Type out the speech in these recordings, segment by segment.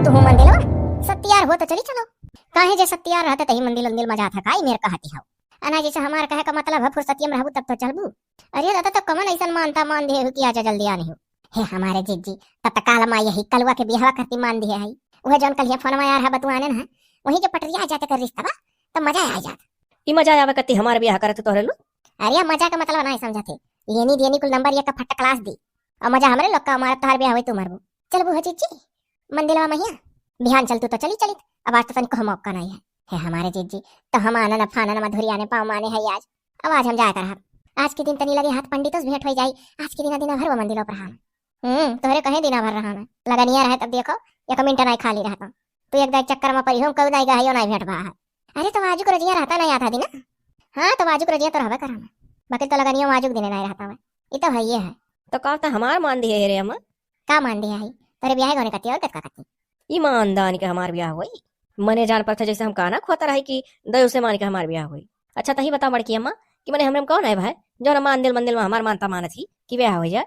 तू हूँ मंदिर सत्यार हो तो चली चलो। काहे जे सत्यार रहते तही मंदिर अंदिर मजा था काई मेरे कहती हो। अना जैसे हमार कहे का मतलब है फुर्सतियम रहबू तब तो चलबू। अरे दादा तो कमन ऐसा मानता मान दिए हो कि आजा जल्दी आनी हो। हे हमारे जीजी तब तक काल माँ यही कलवा के बिहावा करती मान दिए है। वह जौन कल फोन में यार है बतुआने ना वही जो पटरिया आ जाते कर रिश्ता बा तब मजा आ जात। ई मजा आवे कत्ती हमार ब्याह करत तोहरे लो। अरे मजा का मतलब नहीं समझते लेनी देनी कुल नंबर एक का फट क्लास दी और मजा हमरे लोग का हमारा तोहर ब्याह होई तू मरबू। चल बू जीजी मंदिरवा मैया बिहान चल तू तो चली चली। अब आज तो तनिक को मौका नहीं है। हे हमारे जीजी तो हम आना न फाना न मधुरी आने पाँव माने है आज। अब आज हम जाया कर आज के दिन तनी लगे हाथ पंडितों से भेंट हो जाई। आज के दिन भर वो मंदिरों पर रहा तोहरे कहे दिन भर रहा लगनिया रहे तब देखो एक मिनट नहीं खाली रहता तू एक चक्कर में परी हो कभी नहीं गई नहीं भेंट भा है। अरे तो आजू को रजिया रहता नहीं आता दिन। हाँ तो आजू को रजिया तो रहबे करा बाकी तो लगनिया आजू दिन नहीं रहता है ये तो है ये है। तो का ता हमार मान दिए रे अम्मा का मान दिया है तेरे ब्याह होने कती और कतका कती ईमानदारी के हमार ब्याह होई। मने जान पर था जैसे हम काना खोता रहे कि दयो से मान के हमार ब्याह होई। अच्छा तही बता बड़की अम्मा कि मने हमरे में कौन है भाई जो ना मान दिल मंदिर में हमार मानता मानत ही कि ब्याह हो जाए।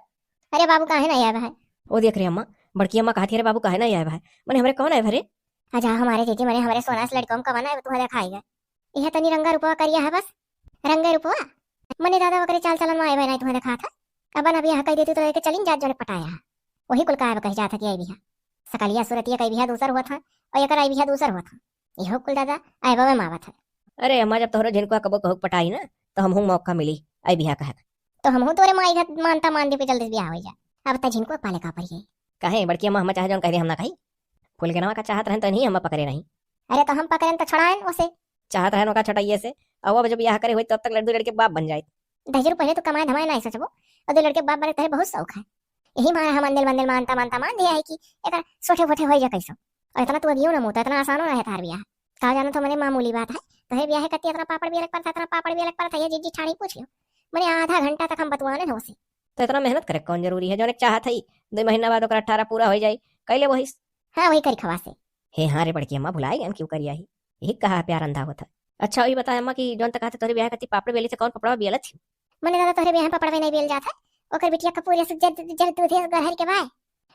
अरे बाबू काहे नहीं आया है। ओ देख रे अम्मा बड़की अम्मा कहती है बाबू काहे नहीं आए भाई मने हमरे कौन है भरे। अच्छा हमारे जीजी मने हमारे सोना से लड़कों का बना है तुम्हें दिखाएगा यह तनी रंगा रुपवा करिया है बस रंगा रुपवा मने दादा वकरे चाल चलन में आए नहीं तुम्हें दिखा था। अब अभी यहाँ कह देती तो लेके चलिन जात जोने पटाया है वही कुल का कह जाता कि आई बिहा सकलिया सूरतिया कई बिहा दूसर हुआ था और एक आई बिहा दूसर हुआ था यहो कुल दादा आए बाबे मावत है। अरे अम्मा जब तोहरा जिनको कबो कहू पटाई ना तो हम मौका मिली आई बिहा कहे तो हम तोरे माई घर मानता मान दे पे जल्दी ब्याह हो जाए। अब तक जिनको पाले का पड़ी कहे बड़की अम्मा हम चाहे जौन कह दे हम ना कही फूल के नवा का चाहत रहन तो नहीं हम पकड़े नहीं। अरे तो हम पकड़न तो छड़ाएं उसे चाहत रहन का छटाइए से अब जब ब्याह करे हुई तब तक लड़के लड़के बाप बन जाए। 10 पहले तो कमाए धमाए नहीं सोचबो और दो लड़के बाप बने तेरे बहुत शौक है। यही मारा हम मंदिर मंदिर मानता मानता मान दिया है कि एक छोटे फोटे हो जा कैसो और इतना तू अभियो ना मुता इतना आसान ना है तार ब्याह कहा जाना तो मैंने मामूली बात है तो है ब्याह कत्ती इतना पापड़ भी अलग पर था इतना पापड़ भी अलग पर था ये जीजी छाड़ी पूछ लो मैंने आधा घंटा तक हम बतवाने ना उसे तो इतना मेहनत करे कौन जरूरी है जो एक चाहत है 2 महीना बाद 18 पूरा हो जाए कैले वही। हाँ वही करी खवा से हे हाँ रे बड़की अम्मा भुलाई हम क्यों करिया ही यही कहा प्यार अंधा होता। अच्छा वही बता अम्मा कि जोन तक तोरे ब्याह कत्ती पापड़ बेली से कौन पपड़ा बेला थी मैंने दादा तोरे ब्याह पपड़ में नहीं बेल जाता ओकर बिटिया का पूरे से जल दूध गहर के बाय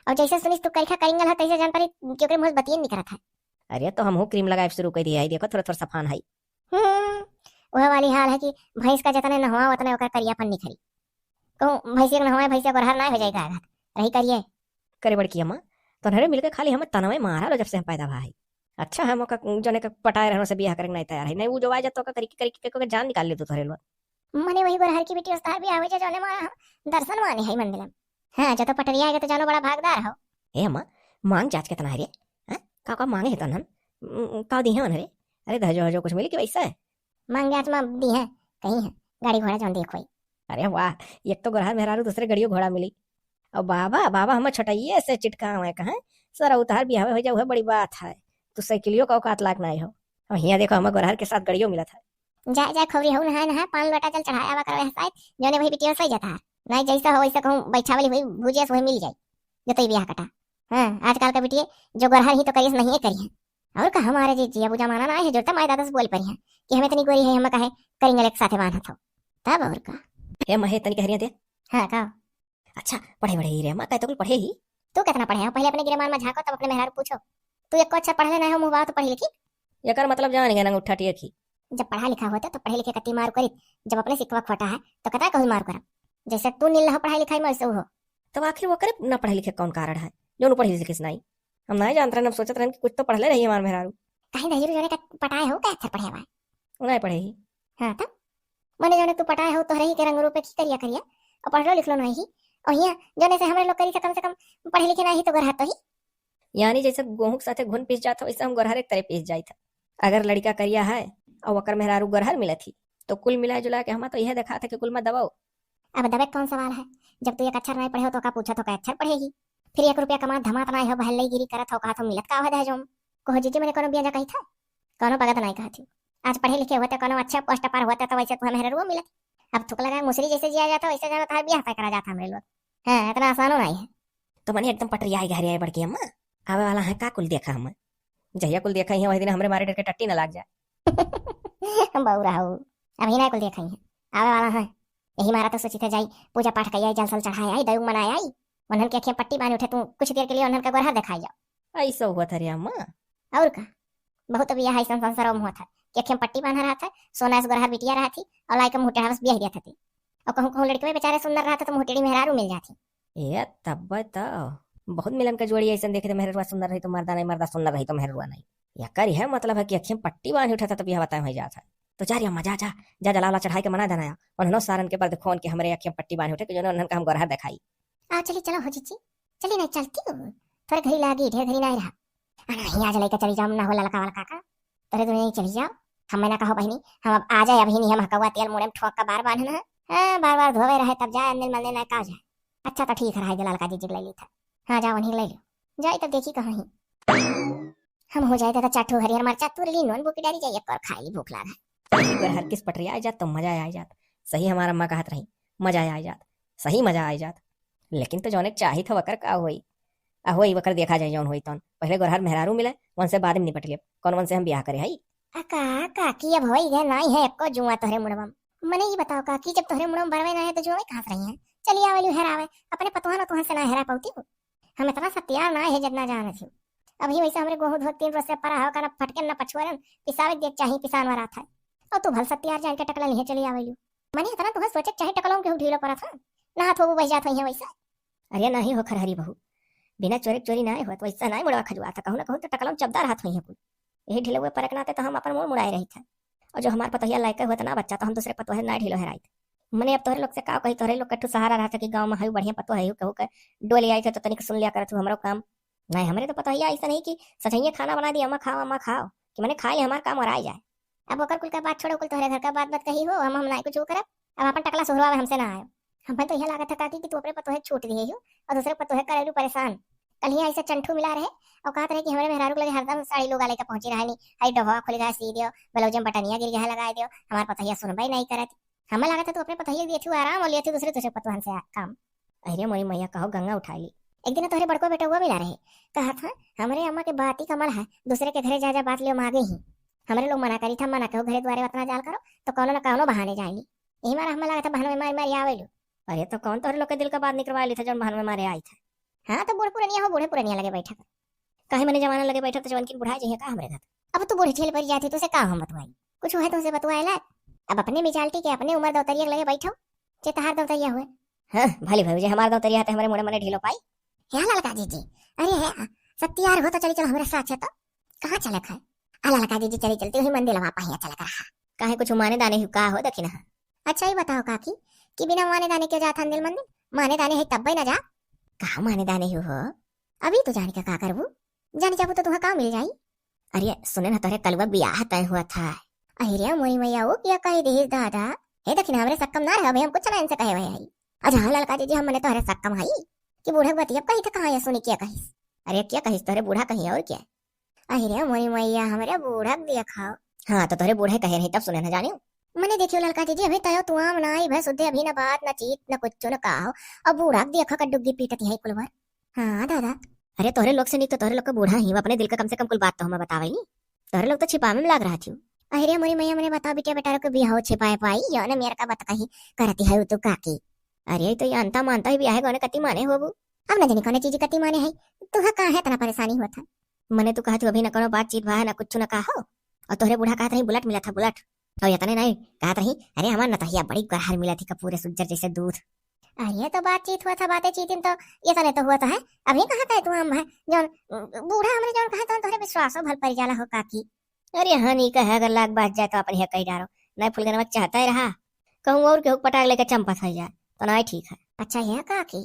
और जैसे सुनिस तू करिखा करेंगल है तैसे जान परी क्योंकि मुझे बतियन नहीं करत है। अरे तो हम क्रीम लगाए शुरू कर दिया है देखो थोड़ा थोड़ा सफान है। वह वाली हाल है कि भैंस का जितने नहवा उतने ओकर करियापन निखरी कहूँ भैंसिया नहवा भैंसिया गोरहर ना हो जाएगा रही करिए करे बड़की अम्मा तो नरे मिलकर खाली हम तनवे मारा लो जब से हम पैदा भाई। अच्छा है मौका जोने का पटाए रहने से ब्याह करने नहीं तैयार है नहीं वो जो आ जाता करी करी जान निकाल ले तू थोड़े लो मने वही गोरहर की बेटी उस्ताद भी आवे जोने मारा दर्शन माने है मंदिर में। हां जो तो पटरिया आएगा तो जानो बड़ा भागदार हो। ए अम्मा मांग जांच कितना है रे हैं का मांगे है तन का दी है रे। अरे दहजो जो कुछ मिली कि वैसा है मांग जांच में दी है कहीं है गाड़ी घोड़ा जोन देखो। अरे वाह एक तो गोरहर मेहरारू दूसरे गड़ियों घोड़ा मिली और बाबा बाबा हम छटाइए से चिटका हुए कहा सर उतार भी हो जाए बड़ी बात है तो साइकिलियों का औकात लाग नहीं हो और यहाँ देखो हम गोरहर के साथ गड़ियों मिला था। जाए जाए खबरी हो ना है 5 लोटा जल चढ़ाया वा करो शायद जोने वही बिटिया सही जाता है नहीं जैसा हो वैसा कहूं बैठा वाली हुई भुजिया से वही मिल जाए जो तो ब्याह कटा। हां आजकल का बिटिया जो गोरहर ही तो करिए नहीं करी है और का हमारे जी जी अबू जमाना ना है जो माय दादा से बोल पड़ी है कि हमें तनी गोरी है हम कहे करेंगे एक साथे बांधा था तब और का हे महे तनी कह रही थे। हां का अच्छा पढ़े बड़े ही रे मां कहते कुल पढ़े ही तू कितना पढ़े है पहले अपने गिरमान में झांको तब अपने मेहरारू पूछो तू एक को अच्छा पढ़ लेना है मुंह बात पढ़ी लिखी एकर मतलब जान गया ना उठा टिया की जब पढ़ा लिखा होता तो पढ़े लिखे कति मार करी जब अपने सिकवा खोटा है तो कता कहू मार कर जैसे तू नील रहा पढ़ाई लिखाई में वैसे हो तो आखिर वो करे ना पढ़े लिखे कौन कारण है जो पढ़े लिखे नहीं हम नहीं जानते हम सोचते रहे कि कुछ तो पढ़ ले रही है हमारे मेहरारू कहीं दहेज जोने का पटाए हो क्या अच्छा पढ़े हुआ नहीं पढ़े ही। हां तब मने जोने तू पटाए हो तो रही के रंग रूप की करिया करिया और पढ़ लो लिख लो नहीं और यहाँ जोने से हमरे लोग करी से कम पढ़े लिखे नहीं तो गोरहा तो ही यानी जैसे गेहूं के साथे घुन पीस जाता वैसे हम गोरहर एक तरह पीस जाई था। अगर लड़का करिया है और वकर मेहरारू गोरहर मिला थी तो कुल मिला जुला के हम तो यह देखा था कि कुल में दबाओ। अब दबे कौन सवाल है जब तू एक अक्षर नहीं पढ़े हो तो का पूछा तो का अक्षर पढ़ेगी फिर 1 रुपया कमा धमात नहीं हो भले गिरी करत हो कहा तो मिलत का हो दे जो को जीजी मैंने कोनो बिया कही था कोनो पगत नहीं कहा थी आज पढ़े लिखे होते कोनो अच्छा पोस्ट पर होते तो वैसे तुम्हें मेहरारू मिलत अब थुक लगा मुसरी जैसे जिया जाता वैसे जाना था ब्याह करा जाता हमरे लोग। हां इतना आसान नहीं है तो मैंने एकदम पटरिया आई घरे आई बड़की अम्मा आवे वाला है का कुल देखा हम जहिया कुल देखा ही वही दिन हमरे मारे डर के टट्टी न लाग जाए हम बहु रहा हूं अभी ना कुल देखा ही आवे वाला है यही मारा तो सोची थे जाई पूजा पाठ कई आई जलसल चढ़ाई आई दयु मनाई आई उन्हन के अखियां पट्टी बांध उठे तू कुछ देर के लिए उन्हन का गोरहा दिखाई जाओ ऐसा हुआ था रे अम्मा। और का बहुत अब यह ऐसा संसार में हुआ था कि अखियों पट्टी बांधा रहा था, सोना से गोरहर बिटिया रहा थी और लाइक मुहटेड़ा बस ब्याह दिया था और कहूँ कहूँ लड़के में बेचारे सुंदर रहा था तो मुहटेड़ी मेहरारू मिल जाती। ये तब तो बहुत मिलन का जोड़ी ऐसा देखे तो मेहरुआ सुंदर रही तो मर्दा नहीं, मर्दा सुंदर रही तो मेहरुआ नहीं। या कर है मतलब है कि अखियां पट्टी बांध उठा था तब यह बताया जाता है। तो जा रही अम्मा जा जा जा जलाला चढ़ाई के मना देना उन्होंने सारन के पर्दे खोन के हमारे अखियां पट्टी बांध उठे कि जो उन्होंने हम गोरहा दिखाई। आ चली चलो हो जीजी, चली नहीं चलती हूँ थोड़े घड़ी लागी ढेर घड़ी नहीं रहा यहाँ जलाई का चली जाओ ना हो ललका वाला काका तेरे दुनिया ही चली जाओ। हमें ना कहो बहनी हम अब आ जाए अभी नहीं, हम हकवा तेल मुड़े में ठोक का बार बांधना है, बार बार धोवे रहे तब जाए अंदर मलने ना का जाए। अच्छा तो ठीक है रहा जलाल का जीजी ले ली था। हाँ जाओ वहीं ले लो जाए तब देखी कहीं हम हो जाए तो चाटू हरिहर मरचा तुर ली नोन बुकी डाली जाइए और खाई भूख लगा। हर किस पटरी आ जात तो मजा आ जात। सही हमारा अम्मा कहत रही मजा आ जात, सही मजा आ जात। लेकिन तो जौन चाही था वकर का होई वही वकर देखा जाए जौन होई तौन पहले गोरहर मेहरारू मिले वन से बाद में निपट लिया कौन वन से हम ब्याह करे हई। का काकी अब होई गए नहीं है एको जुआ तोहरे मुड़म। मने ये बताओ काकी जब तोहरे मुड़म बरवे ना है तो जुआ कहां से रही है। चलिए आवेलू हेरावे अपने पतोहा ना तुहां से ना हेरा पाउती हूं। हम इतना सत्यार ना है जितना जाने थी। अभी वैसे हमरे गोहू धो 3 रोज से परा हो का फटके ना पछुआरन पिसावे देख चाही पिसान वाला था और तू भल सत्यार जान के टकला नहीं चली आवेलू। मने इतना तुहां सोचे चाहे टकलाऊं के ढीलो पड़ा था ना हाथ हो बह जात है वैसा। अरे नहीं हो खरहरी बहू बिना चोरी चोरी ना हो तो वैसा ना मुड़वा खजुआ था कहूं ना कहूं तो टकलाऊं चबदार हाथ हुई है कुल यही ढीले हुए परक नाते तो हम अपन मुंह मुड़ाए रही था। और जो हमार पतोहिया लायक हुआ ना बच्चा तो हम दूसरे पतोहे ना ढीलो हराई थे। मने अब तोहरे लोग से का कही तोहरे लोग कट्टू सहारा रहा था कि गांव में हई बढ़िया पतो है कहू के डोली आई थे तो तनिक सुन लिया करत हमरो काम। नहीं हमरे तो पतोहिया ऐसा नहीं कि सचैया खाना बना दी अम्मा खाओ कि मैंने खाई हमार काम और आ जाए। अब ओकर कुल का बात छोड़ो कुल तोहरे घर का बात कही हो हम ना कुछ करब। अब अपन टकला सोहरावे हमसे ना आयो। हमें तो यह लागत था काकी कि तू अपने पतोहे छूट दिए हो और दूसरे पतोहे करेलू परेशान। कल ही ऐसा चंठू मिला रहे और कहा रहे कि हमारे मेहरारू लगे हरदम साड़ी लोग आले का पहुंची रहा नहीं हई डोहा खुल गया सी दियो ब्लाउज में बटनिया गिर गया लगा दियो हमार पतोहिया सुनबई नहीं करत। हमें लगा था तू अपने पतोहिया दिए थी आराम और लिए थी दूसरे दूसरे पतोहन से काम। अरे मोरी मैया कहो गंगा उठा ली। एक दिन तोहरे बड़को बेटा हुआ मिला रहे कहा था हमारे अम्मा के बात ही कमल है दूसरे के घरे जा बात लियो मांगे ही हमारे लोग मना करी था मना कहो घरे द्वारे उतना जाल करो तो कौनो ना कौनो बहाने जाएंगी यही मारा हमें लगा था बहन में मारी आवेलू। अरे तो कौन तोहरे लोग के दिल का बात निकलवा ली था जब बहन में मारे आई था। हाँ तो बूढ़ पुरनिया हो बूढ़े पुरनिया लगे बैठा कहे मैंने जमाना लगे बैठा तो जवान की बुढ़ा चाहिए का हमारे घर। अब तू बूढ़ी ठेल पर जाती तो उसे का हम बतवाई कुछ है तो उसे बतवाए ला। अब अपने मिजाल्टी के अपने उम्र दौतरिया लगे बैठो चेतहार दौतरिया हुए। हाँ भली भाई हमारा दौतरिया है हमारे मुड़े मने ढीलो पाई है ललका जी। अरे है सत्यार हो तो चली चलो हमारे साथ है तो कहाँ चले खाए ललका जी चली चलती वही मंदिर वहां पहिया चला कर काहे कुछ माने दाने का हो दखिन। अच्छा ही बताओ काकी कि बिना माने दाने के जाता दिल मंदिर माने दाने है तब ना जा कहा माने दाने हो अभी तो जाने का करबू जाने जाबू तो तुम्हें कहाँ मिल जाई। अरे सुने ना तोरे कलवा ब्याह तय हुआ था। अरे मोई मैया वो क्या कही दे दादा हे दखिन हमरे सक्कम ना रहे हम कुछ ना इनसे कहे भाई अच्छा हाँ ललका जी हम मने तोहरे सक्कम हई कि बूढ़े बतिया कही थे कहाँ सुनी क्या कहिस। अरे क्या कहिस तोहरे बूढ़ा कही और क्या। अरे मोई मैया हमारे बूढ़ा दिखाओ। हाँ तो तोहरे बूढ़े कहे नहीं तब सुने ना जाने मने देखियो ललका जी अभी तयो तू आम ना आई भै सुधे अभी ना बात ना चीत ना कुछ न कहो और बूढ़ा देखा का डुग्गी पीटती है कुलवर। हाँ दादा अरे तोहरे लोग से नहीं तो तोहरे लोग का बूढ़ा ही अपने दिल का कम से कम कुल बात तो हमें बतावे नहीं तोहरे लोग तो छिपावे में लग रहा थी। अरे मोरी मैया मैंने बताओ बेटा बेटा को बियाह छिपाए पाई या ना मेरा का बत कही करती है तू काकी। अरे तो ये अंता मानता ही बियाह गोने कति माने होबू अब न जाने कौन चीज कति माने है तू कहाँ है इतना परेशानी होता मने तू कहा अभी ना कोनो बातचीत भा ना कुछ ना कहो और तोहरे बूढ़ा कहत रही बुलेट मिला था बुलेट तो ये तने नहीं कहत रही अरे हमार नतहिया बड़ी गरहर मिला थी का पूरे सुज्जर जैसे दूध। अरे तो बातचीत हुआ था बातें चीतिन तो ये तने तो हुआ तो है अभी कहाँ कहे तू हम है जौन बूढ़ा हमरे जौन कहे तो तोहरे विश्वासो भल पड़ जाला हो काकी। अरे हाँ नहीं कहे अगर लाग बात जाए तो अपन कही डारो नहीं फुलगनवा चाहता ही रहा कहूँ और केहू पटाख लेकर चंपा था जाए तो नहीं ठीक है। अच्छा है काकी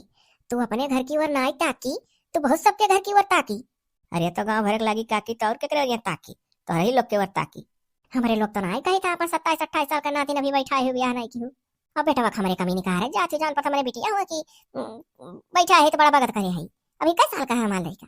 तू अपने घर की ओर ना ताकी तू बहुत सबके घर की ओर ताकी। अरे तो गाँव भर लागी काकी तो और केकरे ताकी तो ही लोग के ओर ताकी हमारे लोग तो नहीं कही था अपन 27-28 साल का नाती अभी बैठा है ब्याह नहीं की अब बेटा वक्त हमारे कमी निकाह है जाती जान पता हमारे बिटिया हुआ कि बैठा है तो बड़ा भगत करे है अभी कई साल का है हमारे लड़का।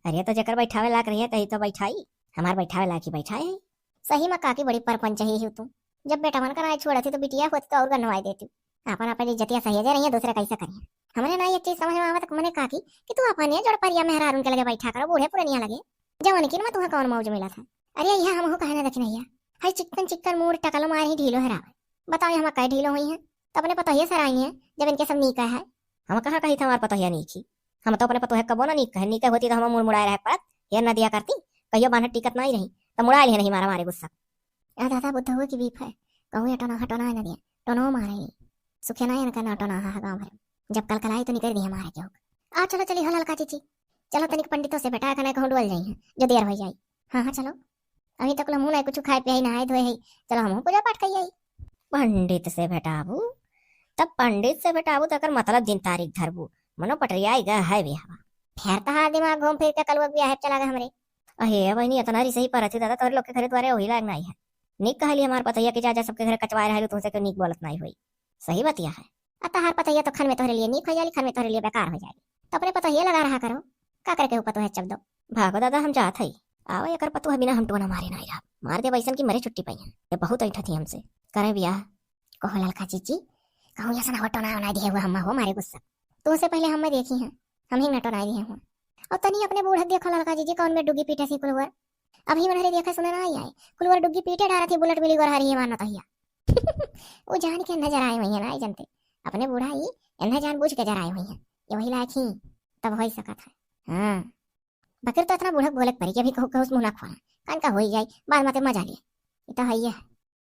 अरे तो जकर बैठावे लाग रही है तही तो बैठाई हमार बैठावे लागी बैठाए है सही में काकी बड़ी परपंच ही तू जब बेटा मन कर छोड़ा थी तो बिटिया होती तो और गनवाई देती अपन अपन इज्जतिया सही रही है दूसरे कैसे करिए हमारे ना ये चीज समझ में आवत मैंने काकी कि तू अपन जोड़ परिया मेहरार उनके लगे बैठा करो बूढ़े पुरनिया लगे जवान की मैं तुम्हें कौन मौज मिला था। अरे यह हम हो कहे ना दखिन high chicken chicken mood tackle मार ही ढीलो हरावे बताओ हम कई ढीलो हुई है तो अपने पतोहिया सर आई है जब इनके सब नीका है हम कहाँ कही था हमारे पतोहिया नीकी हम तो अपने पतोहिया कबो ना नीक है नीका होती तो हम मुड़ मुड़ाए रहे पड़त ये न दिया करती, कहियो बांध टिकट नहीं रही तो मुड़ा लिए नहीं मारा मारे गुस्सा। दादा बुद्ध हुए की बीफ है कहूँ या टोना हटोना है ना दिया टोनो मारे नहीं सुखे ना करना टोना हा गाँव भर जब कल कलाई तो निकल दिया हमारे के आ चलो चली हो ललका चीची चलो तनिक पंडितों से बेटा खाना कहूँ डुअल जाई जो देर हो जाए। हाँ हाँ चलो अभी तक मुँह नहीं कुछ खाए पिया नहाए धोए है चलो हम पूजा पाठ कर आई। पंडित से भेटाबू तब पंडित से भेटाबू तो मतलब दिन तारीख धरबू मनो पटरिया है भी हवा फिर तो दिमाग घूम फिर के कल वो ब्याह चला गया हमरे। अहे वही इतना सही पर थी दादा तोरे लोग के घर द्वारे वही लाग नहीं है निक कहली हमार पतैया के जा सबके घर कचवाए रहे तुमसे क्यों निक बोलत नहीं हुई सही बतिया है। अतः पतैया तो खन में तोहरे लिए निक हो जाएगी खन में तोहरे लिए बेकार हो जाएगी तो अपने पतैया लगा रहा करो का करके ऊपर तो है चब दो भागो दादा हम जात है आओ एक पतुआ बिना हम टोना मारे नहीं रहा मार दे वैसन की मरे छुट्टी पाई ये बहुत ऐठा थी हमसे करे बियाह कहो ललका चीची कहूँ ऐसा ना टोना बना दिए हुआ हम हो मारे गुस्सा तुमसे पहले हम देखी हैं हम ही नटोना दिए हुआ और तनी अपने बूढ़ देखो ललका जीजी कौन में डुगी पीटे सी कुलवर अभी मनहरे देखा सुना ना आए कुलवर डुगी पीटे डारा थी बुलेट मिली गोर हरी मारना तहिया वो जान के नजर आए हुई है ना जनते अपने बूढ़ा ही इन्हें जान बूझ के जराए हुई है ये वही लायक ही तब हो ही सका था। हाँ बकर तो इतना बूढ़ा बोले परी के भी कहूँ मुँह ना खोला कान का हो ही जाए बाद में मजा लिए ये तो है ही है।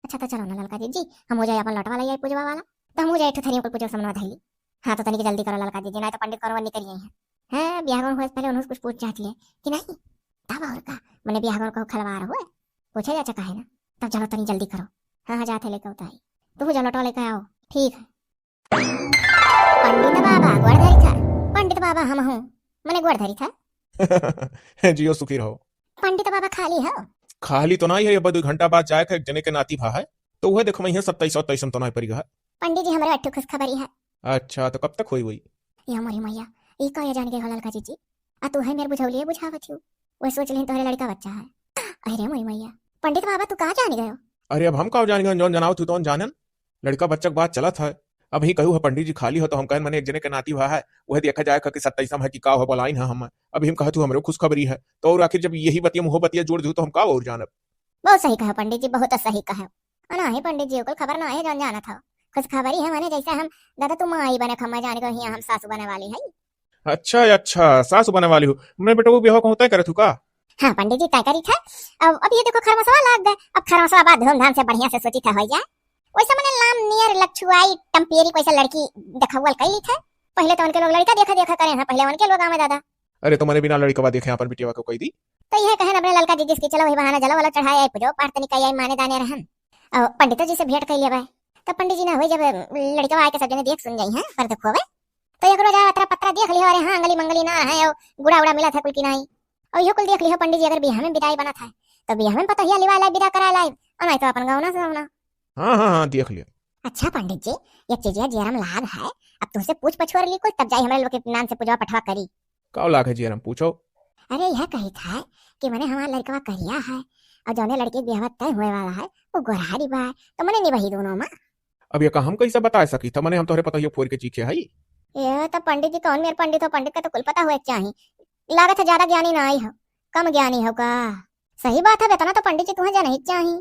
अच्छा तो चलो ना ललका जी हम हो जाए अपन लौटवा लाई पूजवा वाला तो हम हो जाए थरी पूजा समझ धैली। हाँ तो तनिक जल्दी करो ललका जी ना तो पंडित करो निकल गई है। हाँ ब्याह हो पहले उन्होंने कुछ पूछ जाती है कि नहीं तब और का मैंने ब्याह को खलवार हुआ पूछे जा चका है ना तब चलो तनी जल्दी करो। हाँ हाँ जाते लेके होता है तुम जो लौटवा लेकर आओ ठीक है। पंडित बाबा गोड़धरी था पंडित बाबा हम हूँ मैंने गोड़धरी था जियो सुखी रहो। पंडित बाबा खाली है खाली तो नहीं है अब 2 घंटा बाद जाए एक जने के नाती भा है तो वह देखो मैं 27 तो नहीं पड़ी है। पंडित जी हमारे अट्ठू खुश खबरी है। अच्छा तो कब तक हुई हुई ये हमारी मैया ये का ये जान के हलाल का जीजी आ तू है मेरे बुझौलिए बुझावत हूँ वो सोच ले तोहरे लड़का बच्चा है। अरे मोई मैया पंडित बाबा तू कहाँ जान गयो। अरे अब हम कहाँ जानेंगे जौन जनाओ तू तो जानन लड़का बच्चा के बात चला था अब ही कहू है पंडित जी खाली हो तो हम कहें मैंने एक जने के नाती भा है वह देखा जाए कि 27 है कि का हो बोलाइन है हम अभी हम कहतु हमरो खुशखबरी है तो और आखिर जब यही बतिया मुँह बतिया जोड़ दू तो हम का और जानब। बहुत सही कहा पंडित जी बहुत सही कहा ना ही पंडित जी को खबर ना है जान जाना था खुश खबरी है माने जैसे हम दादा तुम आई बने खम्मा जाने को हम सासू बने वाली है। अच्छा सासू बने वाली हूँ मैं बेटा वो ब्याह को होता है करे तू का। हाँ पंडित जी तय करी था अब ये देखो खरमसवा लाग गए अब खरमसवा बाद धूमधाम से बढ़िया से सोची था हो जाए वैसे मैंने लाम नियर लक्षुआई टम्पियरी कोई लड़की देखा कई था पहले तो उनके लोग लड़का देखा करे हैं पहले उनके लोग आवे दादा। अरे तुम्हारे बिना लड़का देखे अपन बिटिया को कही दी तो यह कहे अपने ललका जी जिसकी चलो वही बहाना जला वाला चढ़ाया पूजो पाठ तनिक कई माने दाने रहन और पंडित जी से भेंट कर लिया तब पंडित जी ने हुई जब लड़का आए के सब जने देख सुन गई हैं पर देखो तो एक रोज अतरा पत्रा देख लिया अरे हाँ अंगली मंगली ना है और गुड़ा उड़ा मिला था कुल की नहीं और यो कुल देख लिया पंडित जी अगर बियाह में विदाई बना था तो बियाह में पता ही लिवा ला विदा करा लाई और नहीं तो अपन गाँव ना सुना। हाँ देख लिया। अच्छा पंडित जी ये चीजिया जेरम लाभ है अब तुमसे पूछ पछुआर ली कुछ तब जाई हमारे लोग के नाम से पूजा पठवा करी का लाख है जीरम पूछो। अरे यह कही था कि मैंने हमारा लड़का करिया है और जौने लड़के ब्याह तय हुए वाला है वो गोरहारी बा है तो मैंने निभाई दोनों में। अब ये का हम कैसे बता सकी था मैंने हम तोहरे पता फोड़ के चीखे है ये तो पंडित जी कौन मेरे पंडित हो पंडित का तो कुल पता हुआ चाहिए लागत है ज्यादा ज्ञानी ना आई हो कम ज्ञानी हो का सही बात है बेतना तो पंडित जी तुम्हें जाना ही चाहिए।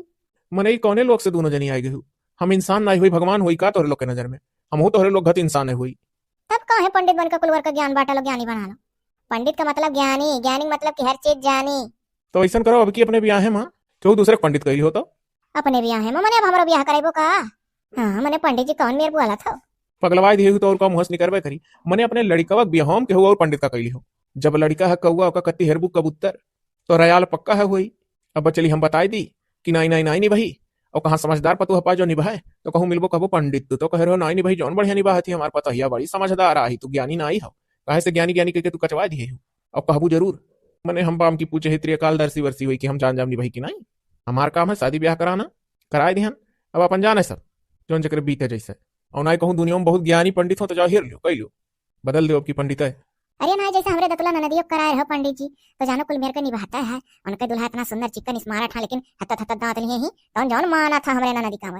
मने कौने लोग से दोनों जनी आई गई हम इंसान नहीं हुई भगवान हुई का तोहरे लोग के नजर में हम हो तोहरे लोग घत इंसान है हुई तब कहा है पंडित बनकर कुलवर का ज्ञान बांटा लो ज्ञानी बना लो पंडित का मतलब ज्ञानी ज्ञानी मतलब कि हर चीज जानी। तो ऐसा करो अब की अपने ब्याह है माँ क्यों दूसरे पंडित कही हो तो अपने ब्याह है मैंने अब हमारा ब्याह करेबो का। हाँ मैंने पंडित जी कौन मेरे बोला था पगलवाई दिए तो और का मुहस निकलवे करी मैंने अपने लड़का ब्याह के हुआ और पंडित का कही हो जब लड़का है कौआ का कत्ती हेरबू कबूतर तो रयाल पक्का है हुई। अब चली हम बताई दी कि नहीं निभाई और कहाँ समझदार पतु हपा जो निभाए तो कहूँ मिलबो कहो पंडित तो कह रहे हो नहीं निभाई जौन बढ़िया निभा थी हमारे पता हिया बड़ी समझदार आई तू ज्ञानी ना आई हो कहे से ज्ञानी करके तू कचवा दिए हो अब कहबू जरूर मैंने हम बाम की पूछे हित्री कालदर्शी वर्षी हुई कि हम जान निभाई कि नहीं हमारा काम है शादी ब्याह कराना कराए ध्यान अब अपन जाने सब जौन चक्र बीते जैसे और ना कहूँ दुनिया में बहुत ज्ञानी पंडित हो तो जाओ हेर लो कही लो बदल दो अब की पंडित है। अरे ना जैसे हमारे दतुला ननदियों कराए हो पंडित जी तो जानो कुल मेरे को निभाता है उनका दुल्हा इतना सुंदर चिकन स्मारा था लेकिन हत्ता दांत नहीं ही तो जौन माना था हमारे ननदी का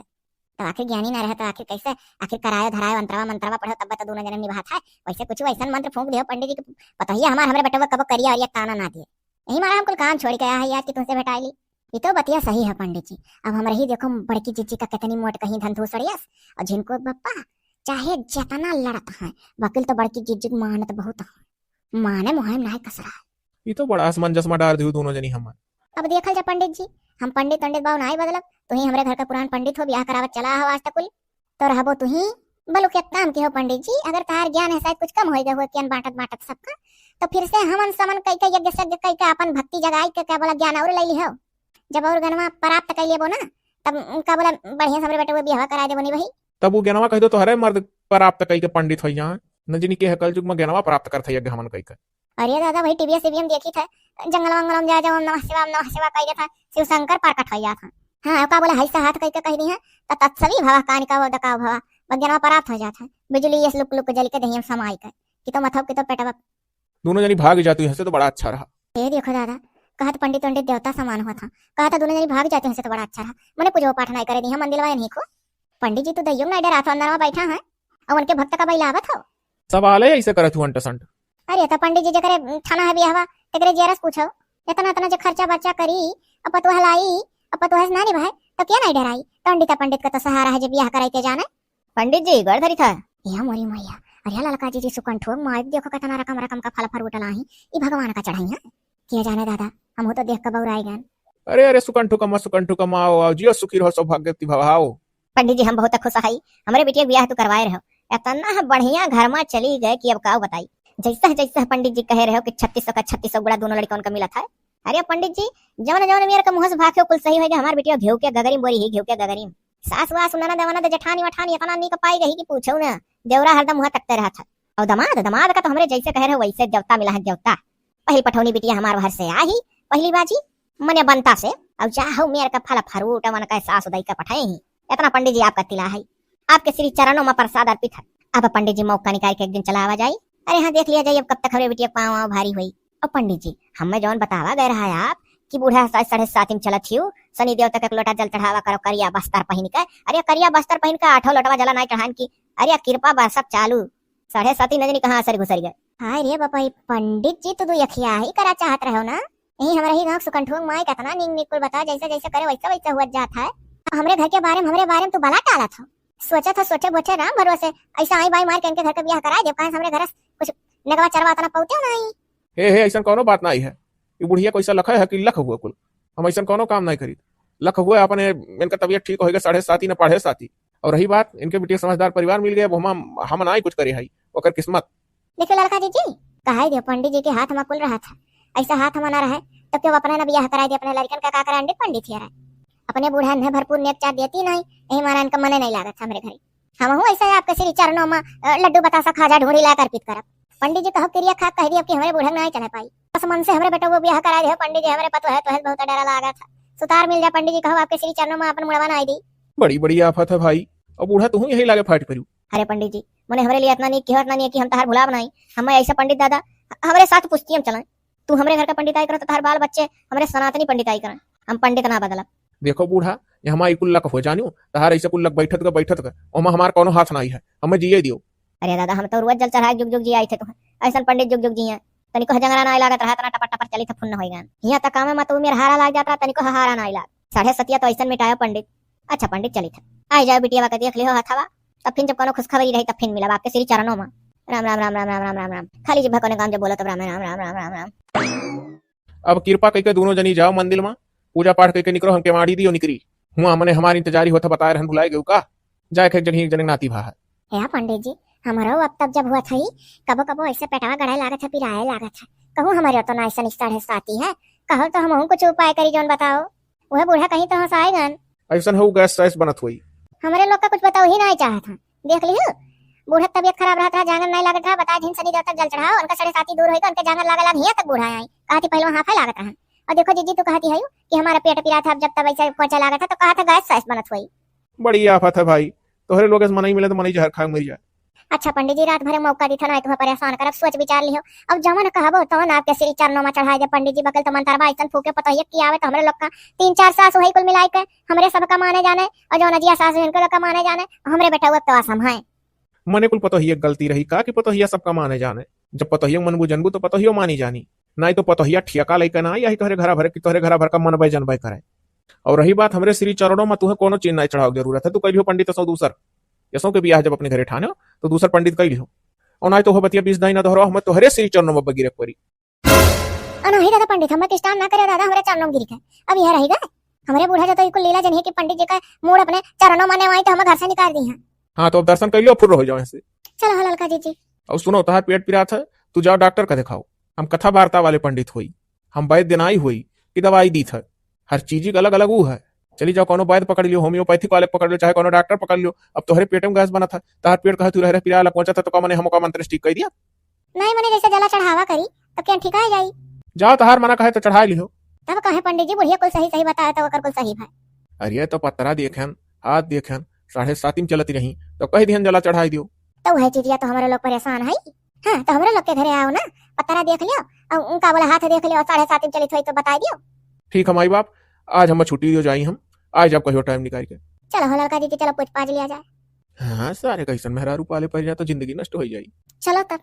तो आखिर ज्ञानी ना रहे तो आखिर कैसे आखिर करायो धरायो अंतरवा मंत्रवा पढ़ो तब तो दोनों जने निभाता है वैसे कुछ वैसा मंत्र फूंक दियो पंडित जी को पता ही हमारे बेटा कब करिया और ये ताना ना दिए यही मारा हम कुल काम छोड़ के आया है यार कि तुमसे भेटाई ली ये तो बतिया सही है पंडित जी। अब हमारे ही देखो बड़की जीजी का कितनी मोट कहीं धंधूसड़ियस और जिनको बप्पा चाहे जितना लड़त है वकील तो बड़की जीजी मानत बहुत है माने मुहायम ना कसरा ये तो बड़ा असमंजस में डार दियो दोनों जनी हमन। अब देखल जा पंडित जी, हम पंडित बाबू नहीं बदलब, तुही हमरे घर का पुरान पंडित हो, ब्याह करावत चला हो आज तक कुल, तो रहबो तुही बलु के काम के हो पंडित जी। अगर तार ज्ञान है शायद कुछ कम हो गए हो ज्ञान बांटत बांटत सबका, तो फिर से हमन समन कई कई यज्ञ सज्ञ कई के अपन भक्ति जगाई के क्या बोला ज्ञान और ले ली हो, जब और गनमा प्राप्त कर लेबो ना तब का बोला बढ़िया से हमरे बेटे को ब्याह करा देबो नहीं वही। तब वो ज्ञानवा कह दो तो हरे मर्द प्राप्त कई के पंडित हो यहाँ न जिनी के कल युग में ज्ञानवा प्राप्त करता यज्ञ हमन कई के। अरे दादा वही टीवी से भी हम देखी था, जंगल वंगल में जा जाओ नमः शिवा कह देता शिव शंकर प्रकट हो जाता। हाँ का बोला ऐसा हाथ कह के कह दी है तो तत्सवी भवा कान का दका भवा वज्ञानवा प्राप्त हो जाता है। बिजली ये लुक लुक जल के दही में समाई के कि तो मथब कि तो पेटवा दोनों जनी भाग जाती है तो बड़ा अच्छा रहा। ये देखो दादा, कहत पंडित पंडित देवता समान हुआ था, कहता दोनों जनी भाग जाते हैं तो बड़ा अच्छा रहा। मैंने पूजा पाठ नहीं करे दी मंदिर वाले नहीं को पंडित जी तो दैयो नहीं डरा था, अंदर में बैठा है और उनके भक्त का बैलावत हो सवाल है ऐसे करत हूं अंटसंट। अरे तो पंडित जी जकरे थाना है बियाहवा तकरे जेरस पूछो इतना इतना जो खर्चा बच्चा करी अब तो हलाई अब तो ना निभाए तो क्या नहीं डराई। पंडित का तो सहारा है जो ब्याह कराई के जाने। पंडित जी गढ़ धरी था या मोरी मैया, अरे ललका जी सुकंठो माइक देखो कितना रकम रकम का फल फरूट लाई ई भगवान का चढ़ाई है किया जाने दादा, हम तो देख के बौराई गन। अरे अरे सुकंठु कमा आओ जियो सुखी रहो सौभाग्यवती भवाओ। पंडित जी हम बहुत खुश है, हमारे बेटिया ब्याह तो करवाए रहो, इतना बढ़िया घर में चली गए कि अब का बताई। जैसा पंडित जी कह रहे हो कि 3600 का 3600 गुड़ा दोनों लड़कों का मिला था। अरे पंडित जी जवन जवन मेरे का मुंह से भाग कुल सही होगा, हमारे बेटिया घेव के गगरी बोरी ही घेव के गगरी सास वास उन्ना देवाना दे जेठानी वठानी इतना नहीं का पाई गई कि पूछो ना, देवरा हरदम मुंह तकते रहा था। और दमाद का तो हमरे जैसे कह रहे हो वैसे देवता मिला है देवता। पहली पठौनी बेटिया हमारे घर से आई पहली बाजी मने बनता से अब चाहो मेरे का फल फरूट मन का सास उदई का पठाई ही इतना पंडित जी आपका तिला है, आपके श्री चरणों में प्रसाद अर्पित है। अब पंडित जी मौका निकाल के एक दिन चला आवा जाए। अरे हाँ देख लिया जाए अब कब तक हमारे बेटिया पाँव भारी हुई। और पंडित जी हमें जौन बतावा गए रहा है आप कि बूढ़ा 7:30 में चलत हियो शनि देवता के लोटा जल चढ़ावा करो करिया बस्तर पहन के। अरे करिया बस्तर पहन के 8 लोटवा जला नहीं चढ़ान की, अरे कृपा बस सब चालू 7:30 नजनी कहाँ सर घुसर गए। हाय रे बापा पंडित जी तो यखिया ही करा चाहत रहो ना, यही हमारे ही गांव सुकंठुआ माई कितना निक निकुल बता जैसे जैसे करे वैसा वैसा हुआ जाता है। हमरे घर के बारे में हमरे बारे में तो भला टाला था, सोचे बोचे राम भरोसे ऐसा आई बाई मार के इनके घर का ब्याह करा जब कहां हमरे घर कुछ नगवा चरवा तना पौते नहीं। हे ऐसा कोनो बात नहीं है, ये बुढ़िया कैसा लखा है कि लख हुआ कुल हम ऐसा कोनो काम नहीं करी। लख हुआ अपने इनका तबियत ठीक होगा 7:30 न पढ़े साथी। और रही बात इनके बेटिया समझदार परिवार मिल गया, वो हम ना ही कुछ करे है ओकर किस्मत। देखो लड़का जी कहा दे पंडित जी के हाथ में कुल रहा था, ऐसा हाथ में ना रहे तो क्यों अपने ना ब्याह कराई दे अपने लड़कन का काकरा अंडित पंडित ही रहे। अपने बूढ़ा ने भरपूर नेक चाट देती नहीं, यही मारा इनका मने नहीं लागत हमरे घरे। हम हूँ ऐसा आपके श्री चरणों में लड्डू बतासा खाजा ढूंढी ला अर्पित करब। पंडित जी कहो क्रिया खा कह दी कि हमारे बूढ़ा नहीं चले पाई, बस मन से हमारे बेटा वो ब्याह करा दे। पंडित जी हमारे पतो है तो बहुत डरा लगा था, सुतार मिल जा पंडित जी कहो आपके श्री चरणों में अपन मुड़वा आई दी। बड़ी बड़ी आफत है भाई, और बूढ़ा तू यही लागे फाट करू। अरे पंडित जी मने हमारे लिए इतना नहीं कि हम तहार भुला बनाई। हमें ऐसा पंडित दादा हमारे साथ पुस्तियम चलाएं, तू हमारे घर का पंडिताई करो तो तार बाल बच्चे हमारे सनातनी पंडिताई करें, हम पंडित ना बदला। देखो बूढ़ा ये हमारी कुल लक हो जानियो तहार ऐसा कुल लक बैठत का ओमा हमार कोनो हाथ नहीं है, हमें जिये दियो। अरे दादा हम तो रोज जल चढ़ाए जुग जुग जी आई थे तो ऐसा पंडित जुग जुग जी है तनिको जंगरा ना लागत रहा तना टपर टपर चली था फुन्न होइगा। यहाँ तक काम में तो मेरा हारा लाग जाता तनिको हारा ना लाग 7:30 तो ऐसा मिटाया पंडित। अच्छा पंडित चली था आ जाओ बिटिया का देख लियो हथवा, तब फिर जब कोनो खुशखबरी रही तब फिर मिला आपके श्री चरणों में। राम राम राम राम राम राम राम राम खाली जिभ कोने काम जब बोलो तब राम राम राम राम राम राम। अब कृपा करके दोनों जनी जाओ मंदिर में पूजा पाठ करके निकलो, हमके माड़ी दी निकरी हुआ मने हमारी इंतजारी होता बताए रहन भुलाए गयो का जाए एक जन नाती भा है। पंडित जी हमारा अब तब जब हुआ था ही कबो कबो ऐसे पेटवा गड़ाए लागत है फिर आए लागत है, कहूँ हमारे तो ना ऐसा निस्तार है साथी है, कहो तो हम कुछ उपाय करी जोन बताओ वह बूढ़ा कहीं तो हंस आएगन। ऐसा हो गैस सैस बनत हुई हमारे लोग का कुछ बताओ ही नहीं चाहत था। देख लियो बूढ़ा तबियत खराब रहा था, जांगर नहीं लागत रहा, बताए दिन शनि देवता जल चढ़ाओ उनका 7:30 दूर होगा, उनके जांगर लागा यहाँ तक बूढ़ा आई कहती पहले वहां फै लागत रहा। और देखो जीजी तो कहती है कि हमारा पेट पीरा था, अब जब तब ऐसा पोचा लगा था तो कहा था गैस सैस बनत हुई। बड़ी आफत है भाई, तोहरे लोग मन ही मिले तो मन ही जहर खा मर जाए। अच्छा पंडित जी रात भर मौका दी था ना तुम्हें परेशान करब, सोच विचार लियो अब जमन कहबो तो ना आपके श्री चरणों में चढ़ाए दे। पंडित जी बकल तो मन तरबा ऐसा फूके पता है कि आवे तो हमरे लोग का 3-4 सास वही कुल मिलाई के हमरे सबका माने जाने, और जो नजिया सास इनके लोग का माने जाने, हमरे बेटा वो तो असम है। मने कुल पतो ही गलती रही का कि पतो ही सबका माने जाने, जब पतो ही मनबू जनबू तो पतो ही मानी जानी, नहीं तो पतो ही ठियाका लेके ना यही तोहरे घर भर की तोहरे घर भर का मनबे जनबे करे। और रही बात हमरे श्री चरणों में तुहे कोनो चीज नहीं चढ़ाओ जरूरत है, तू कहियो पंडित सो दूसर यसो के ब्याह जब अपने घरे ठाने तो दूसर पंडित कही हो, और ना तो हो बतिया 20 दाई ना दोहराओ, हम तोहरे श्री चरणों में बगिरक परी। नहीं दादा पंडित हमें किस्टान ना करे दादा हमारे चरणों में गिर गए अब यह रही गए हमारे बूढ़ा जो तो इको लीला जन है कि पंडित जी का मूड अपने चरणों माने वहीं तो हमें घर से निकाल दी है। हाँ तो अब दर्शन कर लियो फुर्र हो जाओ ऐसे। चलो हो ललका जी। और सुनो तहार पेट पिरात है, तू जाओ डॉक्टर का दिखाओ। हम कथा वार्ता वाले पंडित हुई, हम वैद्य दिनाई हुई कि दवाई दी था। हर चीज का अलग अलग वो है। चली जाओ कोनो वैद्य पकड़ लियो, होम्योपैथिक वाले पकड़ लियो, चाहे कोनो डॉक्टर पकड़ लियो। अब तोहरे पेट में गैस बना था, तहार पेट कहा तू रह पिराला पहुंचा था तो का मैंने हमका मंत्र ठीक कर दिया। नहीं मैंने जैसे जला चढ़ावा करी तब क्या ठीक आ जाई। जाओ तहार मना कहे तो चढ़ा लियो। तब कहे पंडित जी बुढ़िया कुल सही सही बताया तो कुल सही भाई। अरे तो पतरा देखन हाथ देखन 7:30 में चलती रही तो कही दिहन जला चढ़ाई दियो। तो वह चीजिया तो हमारे लोग परेशान है। हाँ तो हमारे लोग के घरे आओ ना, पतरा देख लियो और उनका बोला हाथ देख लियो और 7:30 में चली थी तो बता दियो। ठीक है माई बाप, आज हम छुट्टी दियो जाई, हम आज जब कहियो टाइम निकाल के। चलो हो लड़का जी चलो पूछ पाछ लिया जाए। हाँ सारे कैसन मेहरारू पाले पड़ जाए तो जिंदगी नष्ट हो जाई। चलो तब।